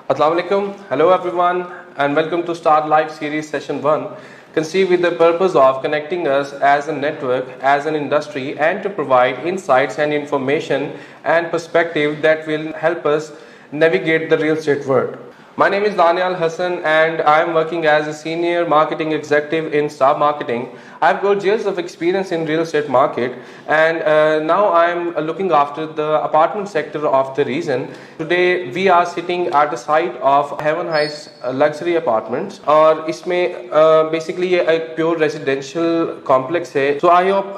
Assalamu alaikum. Hello everyone and welcome to Star Live Series Session 1, conceived with the purpose of connecting us as a network, as an industry, and to provide insights and information and perspective that will help us navigate the real estate world. My name is Daniel Hassan and I am working as a senior marketing executive in Star Marketing. I've got years of experience in real estate market and now I am looking after the apartment sector of the region. Today we are sitting at the site of Heaven Heights luxury apartments और इसमें basically ये एक pure residential complex है. So I hope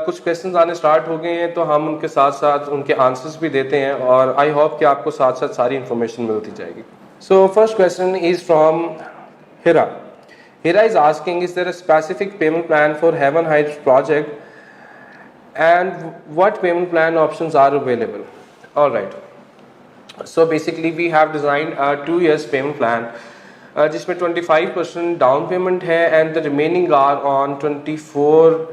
कुछ questions आने start हो गए हैं तो हम उनके साथ साथ उनके answers भी देते हैं और I hope कि आपको साथ साथ सारी information मिलती जाएगी. So first question is from Hira. Hira is asking, is there a specific payment plan for Heaven Heights project and what payment plan options are available? Alright. So basically we have designed a 2 years payment plan जिसमें 25% down payment है and the remaining are on 24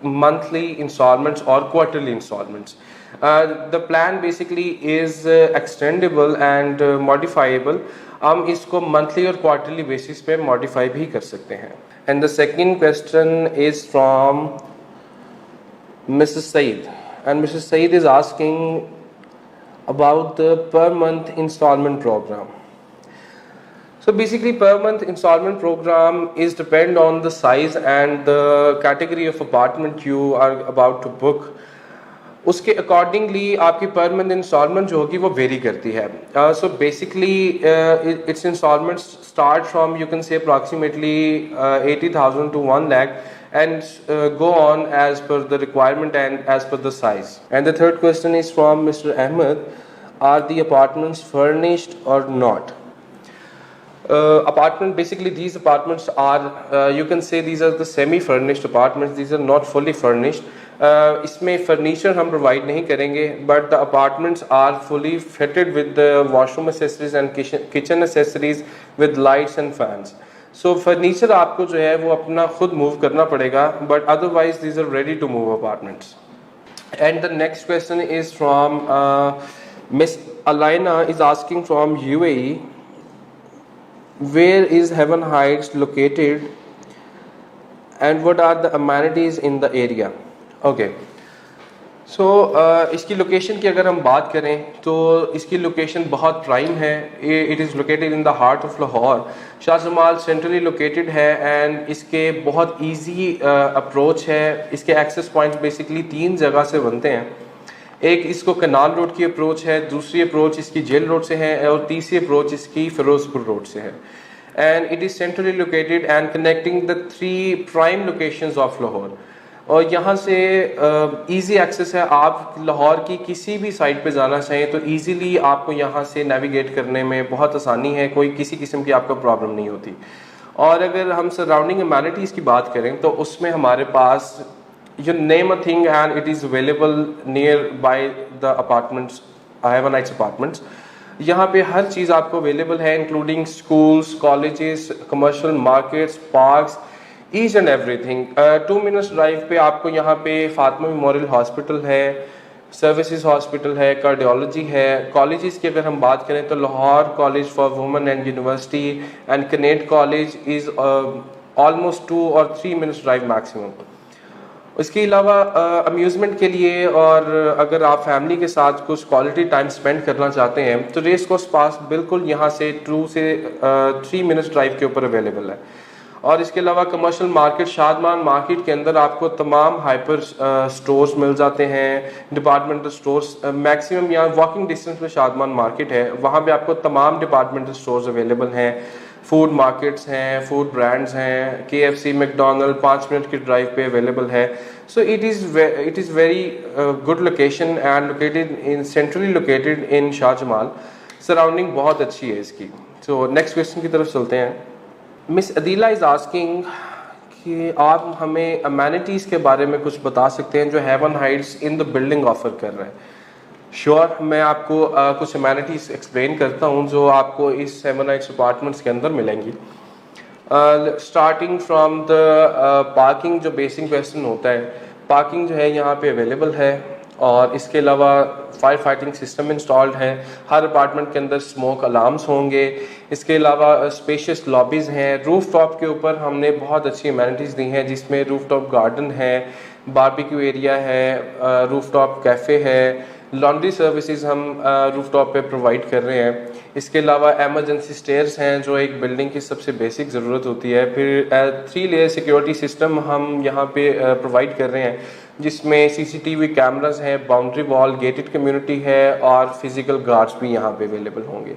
monthly installments or quarterly installments. The plan basically is extendable and modifiable. हम इसको monthly और quarterly basis पे modify भी कर सकते हैं. And the second question is from Mrs. Saeed, and Mrs. Saeed is asking about the per month installment program. So basically per month installment program is depend on the size and the category of apartment you are about to book. उसके accordingly आपकी per month instalment जो होगी वो vary करती है. So basically it's instalment start from you can say approximately 80,000 to 1 lakh and go on as per the requirement and as per the size. And the third question is from Mr. Ahmed. Are the apartments furnished or not? Apartment, basically these apartments are you can say these are the semi furnished apartments. These are not fully furnished. इसमें furniture हम provide नहीं करेंगे but the apartments are fully fitted with washroom accessories and kitchen accessories with lights and fans. So furniture आपको जो है वो अपना खुद मूव करना पड़ेगा but otherwise these are ready to move apartments. And the next question is from miss Alaina is asking from UAE. Where is Heaven Heights located and what are the amenities in the area? Okay. So इसकी location की अगर हम बात करें तो इसकी location बहुत prime है. It is located in the heart of Lahore. Shahjamal centrally located है एंड इसके बहुत इजी अप्रोच है. इसके एक्सेस पॉइंट्स बेसिकली 3 जगह से बनते हैं. एक इसको कनाल रोड की अप्रोच है, दूसरी अप्रोच इसकी जेल रोड से है और तीसरी अप्रोच इसकी फिरोजपुर रोड से है. And it is centrally located and connecting the 3 prime locations of Lahore. और यहाँ से इजी एक्सेस है. आप लाहौर की किसी भी साइड पे जाना चाहें तो इजीली आपको यहाँ से नेविगेट करने में बहुत आसानी है. कोई किसी किस्म की आपको प्रॉब्लम नहीं होती. और अगर हम सराउंडिंग अमेनिटीज़ की बात करें तो उसमें हमारे पास you name a thing and it is available nearby the apartments, Heaven Heights apartments. यहाँ पे हर चीज़ आपको अवेलेबल है including schools, colleges, commercial markets, parks, each and everything. 2 minutes drive पे आपको यहाँ पे फातिमा मेमोरियल हॉस्पिटल है, सर्विसेज हॉस्पिटल है, कार्डियोलॉजी है. कॉलेजेस की अगर हम बात करें तो Lahore college for women and university and Kinnaird college is almost 2 or 3 minutes drive maximum. इसके अलावा अम्यूज़मेंट के लिए और अगर आप फैमिली के साथ कुछ क्वालिटी टाइम स्पेंड करना चाहते हैं तो रेस कोर्स पास बिल्कुल यहाँ से 2 से 3 minutes ड्राइव के ऊपर अवेलेबल है. और इसके अलावा कमर्शियल मार्केट शादमान मार्केट के अंदर आपको तमाम हाइपर स्टोर्स मिल जाते हैं, डिपार्टमेंटल स्टोर्स. मैक्सिमम यहाँ वॉकिंग डिस्टेंस पे शादमान मार्केट है, वहाँ पे आपको तमाम डिपार्टमेंटल स्टोर्स अवेलेबल हैं. फूड मार्केट्स हैं, फूड ब्रांड्स हैं, KFC, मैकडोनल्ड 5 मिनट की ड्राइव पे अवेलेबल है. So it is very good location and located in centrally located in Shahjamal. Surrounding बहुत अच्छी है इसकी. सो नेक्स्ट क्वेश्चन की तरफ चलते हैं. मिस अदीला इज़ आस्किंग कि आप हमें अमेनिटीज़ के बारे में कुछ बता सकते हैं जो Heaven Heights in the building offer कर रहा है. श्योर मैं आपको कुछ अमेनिटीज़ एक्सप्लेन करता हूँ जो आपको इस हेवन हाइट्स अपार्टमेंट्स के अंदर मिलेंगी. स्टार्टिंग फ्रॉम द पार्किंग, जो बेसिक क्वेश्चन होता है, पार्किंग जो है यहाँ पे अवेलेबल है. और इसके अलावा फायर फाइटिंग सिस्टम इंस्टॉल्ड है। हर अपार्टमेंट के अंदर स्मोक अलार्म्स होंगे। इसके अलावा स्पेशियस लॉबीज़ हैं। रूफ टॉप के ऊपर हमने बहुत अच्छी अमेनिटीज़ दी हैं, जिसमें रूफ टॉप गार्डन है, बारबेक्यू एरिया है, रूफ टॉप कैफ़े है, लॉन्ड्री सर्विसेज हम रूफ टॉप पे प्रोवाइड कर रहे हैं। इसके अलावा एमरजेंसी स्टेयर्स हैं, जो एक बिल्डिंग की सबसे बेसिक ज़रूरत होती है। फिर 3 लेयर सिक्योरिटी सिस्टम हम यहाँ पे प्रोवाइड कर रहे हैं, जिसमें सीसीटीवी कैमरास हैं, बाउंड्री वॉल, गेटेड कम्युनिटी है और फिजिकल गार्ड्स भी यहाँ पे अवेलेबल होंगे।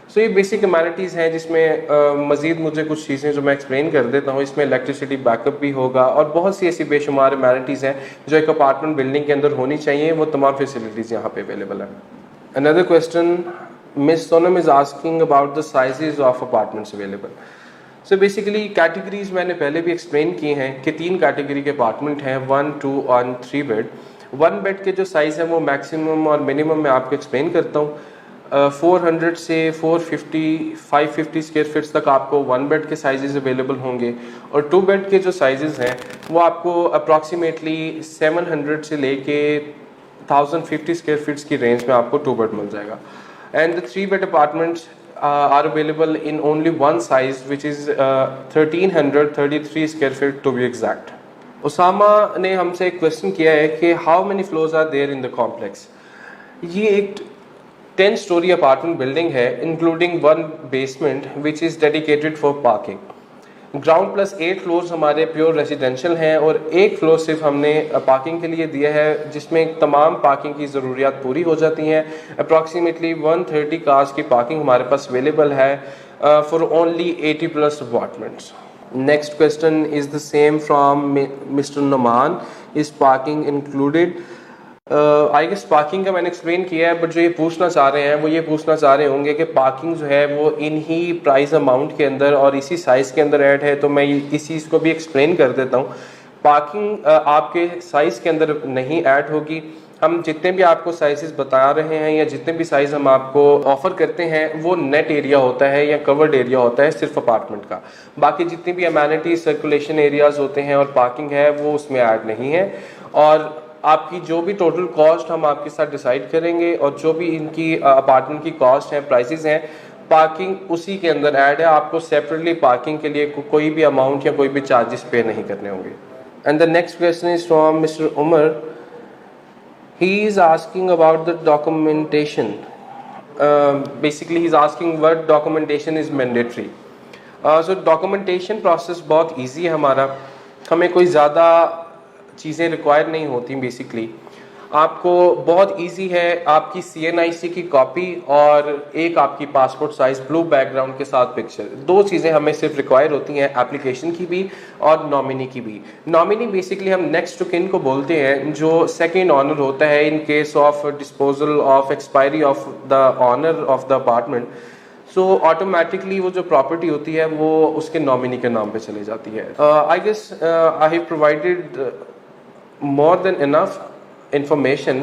सो ये बेसिक अमेनिटीज़ हैं, जिसमें मज़ीद मुझे कुछ चीज़ें जो मैं एक्सप्लेन कर देता हूँ। इसमें इलेक्ट्रिसिटी बैकअप भी होगा और बहुत सी ऐसी बेशुमार अमेनिटीज़ हैं जो एक अपार्टमेंट बिल्डिंग के अंदर होनी चाहिए। वो तमाम फैसिलिटीज़ यहाँ पे अवेलेबल है। Another question, miss Sonam is asking about the sizes of apartments available. So basically categories मैंने पहले भी एक्सप्लेन की हैं कि 3 कैटेगरी के अपार्टमेंट हैं, 1, 2 और 3 बेड। 1 बेड के जो साइज़ है वो मैक्सिमम और मिनिमम मैं आपको एक्सप्लेन करता हूँ। 400 से 450 550 स्क्वायर फीट्स तक आपको 1 बेड के साइजेस अवेलेबल होंगे और 2 बेड के जो साइजेस हैं वो आपको अप्रॉक्सीमेटली 700 से लेके 1050 स्क्वायर फीट्स की रेंज में आपको 2 बेड मिल जाएगा। And the 3 bed apartments are available in only one size, which is 1333 square feet to be exact. Usama ने हमसे एक क्वेश्चन किया है कि how many floors are there in the complex. ये एक 10 स्टोरी अपार्टमेंट बिल्डिंग है, including 1 basement which is dedicated for parking. Ground plus 8 floors हमारे प्योर रेजिडेंशियल हैं और 1 फ्लोर सिर्फ हमने पार्किंग के लिए दिया है, जिसमें तमाम पार्किंग की ज़रूरियात पूरी हो जाती हैं। अप्रॉक्सीमेटली 130 कार्स की पार्किंग हमारे पास अवेलेबल है for only 80+ apartments. Next question is the same from mister Numan, is parking included. I guess parking का मैंने एक्सप्लेन किया है, बट जो ये पूछना चाह रहे हैं वो ये पूछना चाह रहे होंगे कि पार्किंग जो है वो इन ही प्राइस अमाउंट के अंदर और इसी साइज़ के अंदर ऐड है, तो मैं इस चीज़ को भी एक्सप्लेन कर देता हूँ। पार्किंग आपके साइज़ के अंदर नहीं ऐड होगी। हम जितने भी आपको साइजेस बता रहे हैं या जितने भी साइज़ हम आपको ऑफर करते हैं वो नेट एरिया होता है या कवर्ड एरिया होता है सिर्फ अपार्टमेंट का। बाकी जितनी भी अमेनिटीज, सर्कुलेशन एरियाज होते हैं और पार्किंग है वो उसमें ऐड नहीं है। और आपकी जो भी टोटल कॉस्ट हम आपके साथ डिसाइड करेंगे और जो भी इनकी अपार्टमेंट की कॉस्ट है, प्राइसेस हैं, पार्किंग उसी के अंदर ऐड है। आपको सेपरेटली पार्किंग के लिए कोई भी अमाउंट या कोई भी चार्जेस पे नहीं करने होंगे। And the next question is from mister Umar. He is asking about the documentation. Basically he is asking what documentation is mandatory. So documentation process बहुत ईजी है हमारा, हमें कोई ज़्यादा चीज़ें रिक्वायर नहीं होती। बेसिकली आपको बहुत इजी है, आपकी CNIC की कॉपी और एक आपकी पासपोर्ट साइज ब्लू बैकग्राउंड के साथ पिक्चर, 2 चीज़ें हमें सिर्फ रिक्वायर होती हैं, एप्लीकेशन की भी और नॉमिनी की भी। नॉमिनी बेसिकली हम नेक्स्ट टू किन को बोलते हैं, जो सेकेंड ऑनर होता है in case of disposal of expiry of the owner of the apartment. So automatically वो जो प्रॉपर्टी होती है वो उसके नॉमिनी के नाम पे चली जाती है। I guess I have provided more than enough information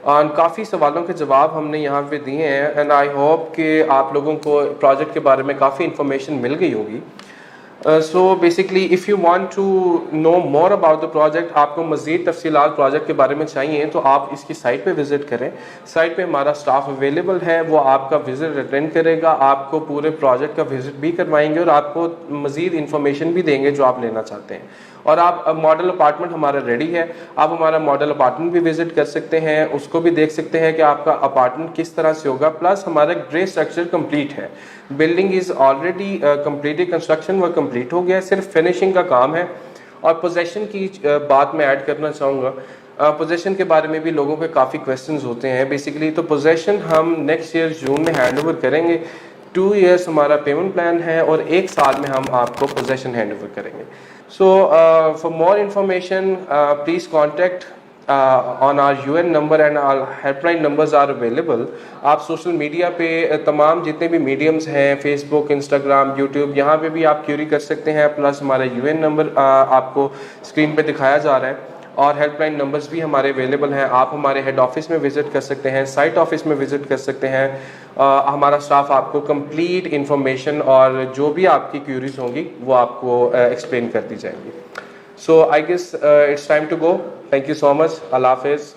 और काफ़ी सवालों के जवाब हमने यहाँ पे दिए हैं। एंड आई होप कि आप लोगों को प्रोजेक्ट के बारे में काफ़ी इंफॉर्मेशन मिल गई होगी। So basically if you want to know more about the project, आपको मज़ीद तफसीलात प्रोजेक्ट के बारे में चाहिए तो आप इसकी साइट पे विज़िट करें। साइट पे हमारा स्टाफ अवेलेबल है, वो आपका विज़िट अटेंड करेगा, आपको पूरे प्रोजेक्ट का विज़िट भी करवाएंगे और आपको मज़ीद इंफॉर्मेशन भी देंगे जो आप लेना चाहते हैं। और आप मॉडल अपार्टमेंट हमारा रेडी है, आप हमारा मॉडल अपार्टमेंट भी विजिट कर सकते हैं, उसको भी देख सकते हैं कि आपका अपार्टमेंट किस तरह से होगा। प्लस हमारा ग्रे स्ट्रक्चर कंप्लीट है, building is already completed, construction work complete हो गया है, सिर्फ फिनिशिंग का काम है। और पोजेशन की बात मैं ऐड करना चाहूँगा। पोजेशन के बारे में भी लोगों के काफ़ी क्वेश्चंस होते हैं। बेसिकली तो पोजेशन हम नेक्स्ट ईयर जून में हैंड ओवर करेंगे। 2 ईयर्स हमारा पेमेंट प्लान है और 1 साल में हम आपको पोजेशन हैंड ओवर करेंगे। So for more information, please contact on our UN number and our helpline numbers are available. आप सोशल मीडिया पे तमाम जितने भी मीडियम्स हैं, फेसबुक, इंस्टाग्राम, यूट्यूब, यहाँ पे भी आप क्यूरी कर सकते हैं। प्लस हमारा UN नंबर आपको स्क्रीन पे दिखाया जा रहा है और हेल्पलाइन नंबर्स भी हमारे अवेलेबल हैं। आप हमारे हेड ऑफिस में विजिट कर सकते हैं, साइट ऑफिस में विजिट कर सकते हैं। हमारा स्टाफ आपको कंप्लीट इंफॉर्मेशन और जो भी आपकी क्यूरीज होंगी वो आपको एक्सप्लेन कर दी जाएंगी। So I guess it's time to go. Thank you so much. अल्लाह हाफिज़।